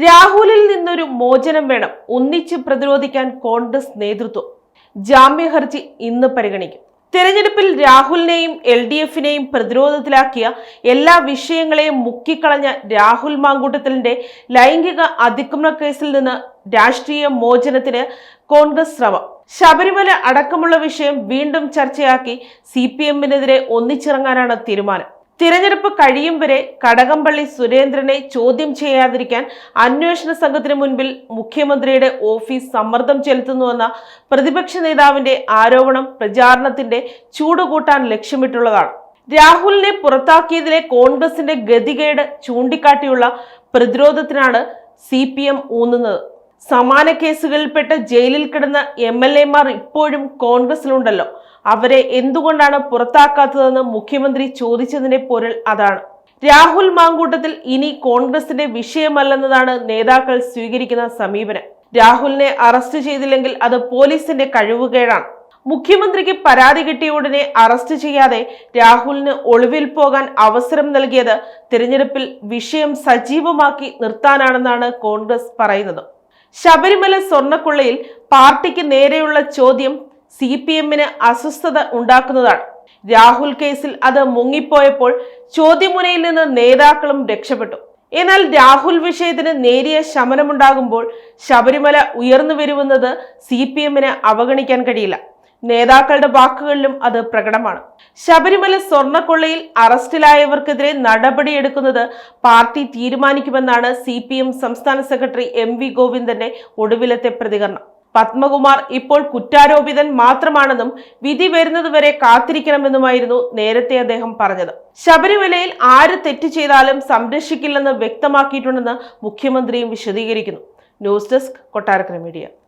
രാഹുലിൽ നിന്നൊരു മോചനം വേണം, ഒന്നിച്ച് പ്രതിരോധിക്കാൻ കോൺഗ്രസ് നേതൃത്വം. ജാമ്യ ഹർജി ഇന്ന് പരിഗണിക്കും. തെരഞ്ഞെടുപ്പിൽ രാഹുലിനെയും LDFനെയും പ്രതിരോധത്തിലാക്കിയ എല്ലാ വിഷയങ്ങളെയും മുക്കിക്കളഞ്ഞ രാഹുൽ മാങ്കൂട്ടത്തിലിന്റെ ലൈംഗിക അതിക്രമ കേസിൽ നിന്ന് രാഷ്ട്രീയ മോചനത്തിന് കോൺഗ്രസ് ശ്രമം. ശബരിമല അടക്കമുള്ള വിഷയം വീണ്ടും ചർച്ചയാക്കി CPMനെതിരെ ഒന്നിച്ചിറങ്ങാനാണ് തീരുമാനം. തിരഞ്ഞെടുപ്പ് കഴിയും വരെ കടകംപള്ളി സുരേന്ദ്രനെ ചോദ്യം ചെയ്യാതിരിക്കാൻ അന്വേഷണ സംഘത്തിന് മുൻപിൽ മുഖ്യമന്ത്രിയുടെ ഓഫീസ് സമ്മർദ്ദം ചെലുത്തുന്നുവെന്ന പ്രതിപക്ഷ നേതാവിന്റെ ആരോപണം പ്രചാരണത്തിന്റെ ചൂടുകൂട്ടാൻ ലക്ഷ്യമിട്ടുള്ളതാണ്. രാഹുലിനെ പുറത്താക്കിയതിലെ കോൺഗ്രസിന്റെ ഗതികേട് ചൂണ്ടിക്കാട്ടിയുള്ള പ്രതിരോധത്തിനാണ് CPM ഊന്നുന്നത്. സമാന കേസുകളിൽപ്പെട്ട് ജയിലിൽ കിടന്ന MLAമാർ ഇപ്പോഴും കോൺഗ്രസിലുണ്ടല്ലോ, അവരെ എന്തുകൊണ്ടാണ് പുറത്താക്കാത്തതെന്ന് മുഖ്യമന്ത്രി ചോദിച്ചതിന്റെ പൊരുൾ അതാണ്. രാഹുൽ മാങ്കൂട്ടത്തിൽ ഇനി കോൺഗ്രസിന്റെ വിഷയമല്ലെന്നതാണ് നേതാക്കൾ സ്വീകരിക്കുന്ന സമീപനം. രാഹുലിനെ അറസ്റ്റ് ചെയ്തില്ലെങ്കിൽ അത് പോലീസിന്റെ കഴിവുകേടാണ്. മുഖ്യമന്ത്രിക്ക് പരാതി കിട്ടിയ ഉടനെ അറസ്റ്റ് ചെയ്യാതെ രാഹുലിന് ഒളിവിൽ പോകാൻ അവസരം നൽകിയത് തിരഞ്ഞെടുപ്പിൽ വിഷയം സജീവമാക്കി നിർത്താനാണെന്നാണ് കോൺഗ്രസ് പറയുന്നത്. ശബരിമല സ്വർണ്ണക്കൊള്ളയിൽ പാർട്ടിക്ക് നേരെയുള്ള ചോദ്യം CPMന് അസ്വസ്ഥത ഉണ്ടാക്കുന്നതാണ്. രാഹുൽ കേസിൽ അത് മുങ്ങിപ്പോയപ്പോൾ ചോദ്യമുനയിൽ നിന്ന് നേതാക്കളും രക്ഷപ്പെട്ടു. എന്നാൽ രാഹുൽ വിഷയത്തിന് നേരിയ ശമനമുണ്ടാകുമ്പോൾ ശബരിമല ഉയർന്നു വരുമെന്നത് CPMന് അവഗണിക്കാൻ കഴിയില്ല. നേതാക്കളുടെ വാക്കുകളിലും അത് പ്രകടമാണ്. ശബരിമല സ്വർണ്ണക്കൊള്ളയിൽ അറസ്റ്റിലായവർക്കെതിരെ നടപടിയെടുക്കുന്നത് പാർട്ടി തീരുമാനിക്കുമെന്നാണ് CPM സംസ്ഥാന സെക്രട്ടറി MV ഗോവിന്ദന്റെ ഒടുവിലത്തെ പ്രതികരണം. പത്മകുമാർ ഇപ്പോൾ കുറ്റാരോപിതൻ മാത്രമാണെന്നും വിധി വരുന്നതുവരെ കാത്തിരിക്കണമെന്നുമായിരുന്നു നേരത്തെ അദ്ദേഹം പറഞ്ഞത്. ശബരിമലയിൽ ആര് തെറ്റ് ചെയ്താലും സംരക്ഷിക്കില്ലെന്ന് വ്യക്തമാക്കിയിട്ടുണ്ടെന്ന് മുഖ്യമന്ത്രിയും വിശദീകരിക്കുന്നു. News desk, Kottarakkara media.